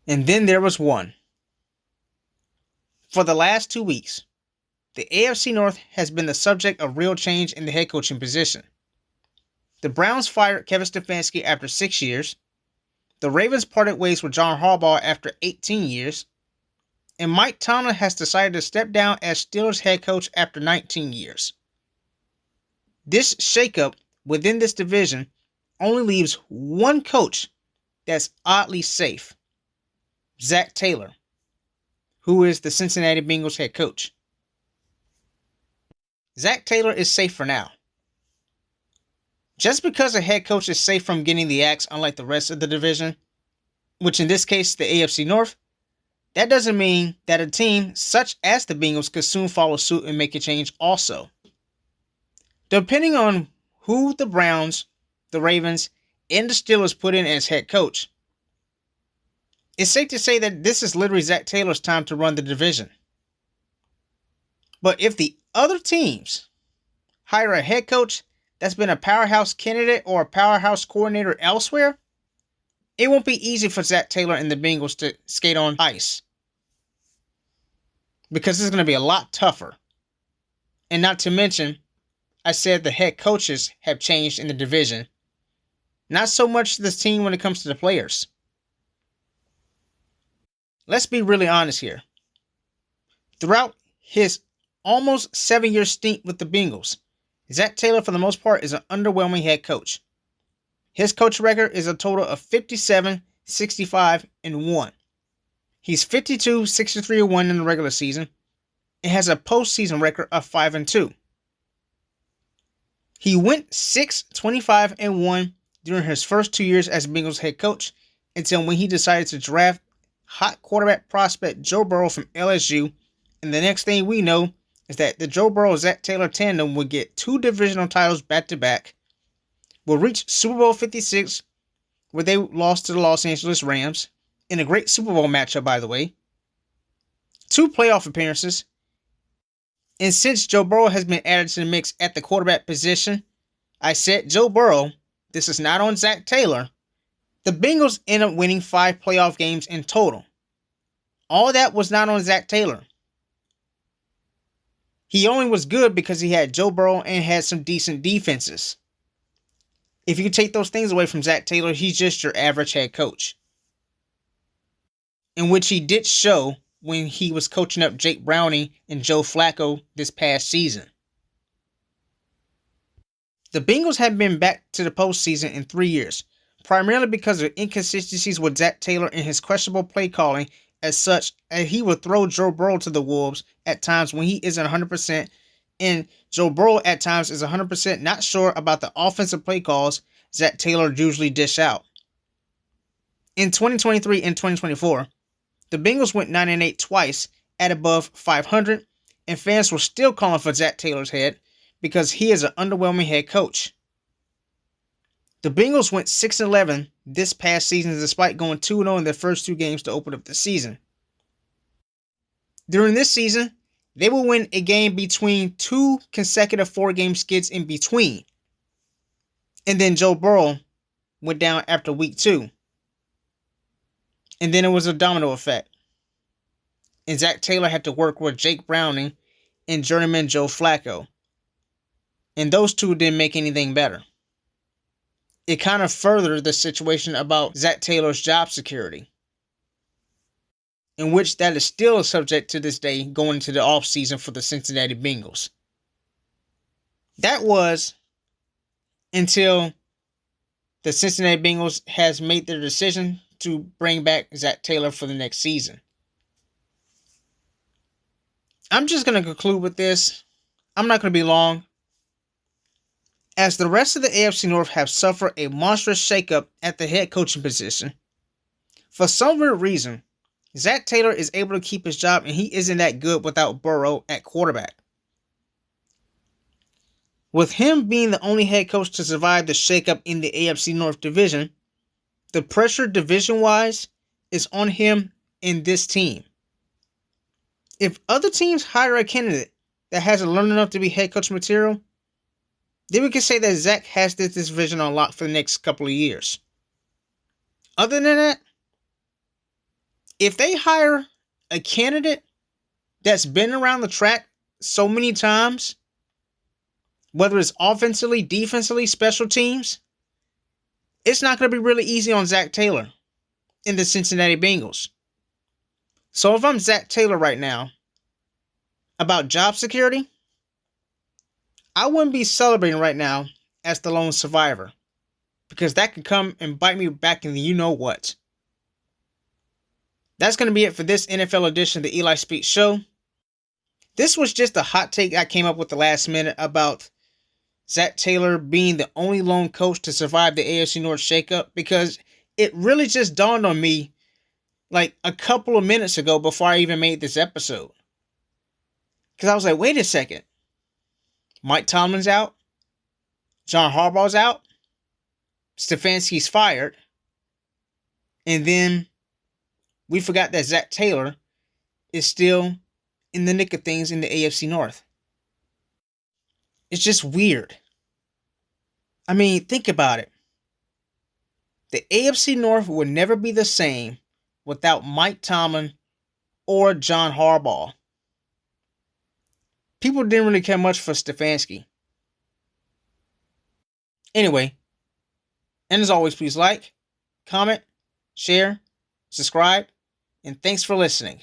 And then there was one. For the last 2 weeks, the AFC North has been the subject of real change in the head coaching position. The Browns fired Kevin Stefanski after 6 years. The Ravens parted ways with John Harbaugh after 18 years. And Mike Tomlin has decided to step down as Steelers head coach after 19 years. This shakeup within this division only leaves one coach that's oddly safe, Zac Taylor, who is the Cincinnati Bengals head coach. Zac Taylor is safe for now. Just because a head coach is safe from getting the axe, unlike the rest of the division, which in this case the AFC North, that doesn't mean that a team such as the Bengals could soon follow suit and make a change also. Depending on who the Browns, the Ravens, and the Steelers put in as head coach, it's safe to say that this is literally Zac Taylor's time to run the division. But if the other teams hire a head coach that's been a powerhouse candidate or a powerhouse coordinator elsewhere, it won't be easy for Zac Taylor and the Bengals to skate on ice. Because it's going to be a lot tougher. And not to mention, I said the head coaches have changed in the division. Not so much the team when it comes to the players. Let's be really honest here. Throughout his almost 7-year stint with the Bengals, Zac Taylor for the most part is an underwhelming head coach. His coach record is a total of 57, 65, and 1. He's 52, 63, and 1 in the regular season and has a postseason record of 5 and 2. He went 6, 25, and 1 during his first 2 years as Bengals head coach until when he decided to draft hot quarterback prospect Joe Burrow from LSU, and the next thing we know is that the Joe Burrow-Zac Taylor tandem would get 2 divisional titles back-to-back, will reach Super Bowl 56, where they lost to the Los Angeles Rams, in a great Super Bowl matchup, by the way, 2 playoff appearances, and since Joe Burrow has been added to the mix at the quarterback position, I said Joe Burrow, this is not on Zac Taylor, the Bengals end up winning 5 playoff games in total. All that was not on Zac Taylor. He only was good because he had Joe Burrow and had some decent defenses. If you take those things away from Zac Taylor, he's just your average head coach. In which he did show when he was coaching up Jake Browning and Joe Flacco this past season. The Bengals have been back to the postseason in 3 years, primarily because of inconsistencies with Zac Taylor and his questionable play calling. As such, he would throw Joe Burrow to the wolves at times when he isn't 100%, and Joe Burrow at times is 100% not sure about the offensive play calls Zac Taylor usually dish out. In 2023 and 2024, the Bengals went 9-8 twice at above 500, and fans were still calling for Zac Taylor's head because he is an underwhelming head coach. The Bengals went 6-11 this past season despite going 2-0 in their first 2 games to open up the season. During this season, they will win a game between 2 consecutive 4-game skits in between. And then Joe Burrow went down after week 2. And then it was a domino effect. And Zac Taylor had to work with Jake Browning and journeyman Joe Flacco. And those two didn't make anything better. It kind of furthered the situation about Zac Taylor's job security, in which that is still a subject to this day going into the offseason for the Cincinnati Bengals. That was until the Cincinnati Bengals has made their decision to bring back Zac Taylor for the next season. I'm just going to conclude with this. I'm not going to be long. As the rest of the AFC North have suffered a monstrous shakeup at the head coaching position, for some weird reason, Zac Taylor is able to keep his job and he isn't that good without Burrow at quarterback. With him being the only head coach to survive the shakeup in the AFC North division, the pressure division-wise is on him and this team. If other teams hire a candidate that hasn't learned enough to be head coach material, then we can say that Zac has this division on lock for the next couple of years. Other than that, If they hire a candidate that's been around the track so many times, whether it's offensively, defensively, special teams, it's not going to be really easy on Zac Taylor in the Cincinnati Bengals. So if I'm Zac Taylor right now about job security, I wouldn't be celebrating right now as the lone survivor, because that could come and bite me back in the you-know-what. That's going to be it for this NFL edition of the Eli Speaks Show. This was just a hot take I came up with the last minute about Zac Taylor being the only lone coach to survive the AFC North shakeup, because it really just dawned on me like a couple of minutes ago before I even made this episode. Because I was like, wait a second. Mike Tomlin's out. John Harbaugh's out. Stefanski's fired. And then we forgot that Zac Taylor is still in the nick of things in the AFC North. It's just weird. I mean, think about it. The AFC North would never be the same without Mike Tomlin or John Harbaugh. People didn't really care much for Stefanski. Anyway, and as always, please like, comment, share, subscribe, and thanks for listening.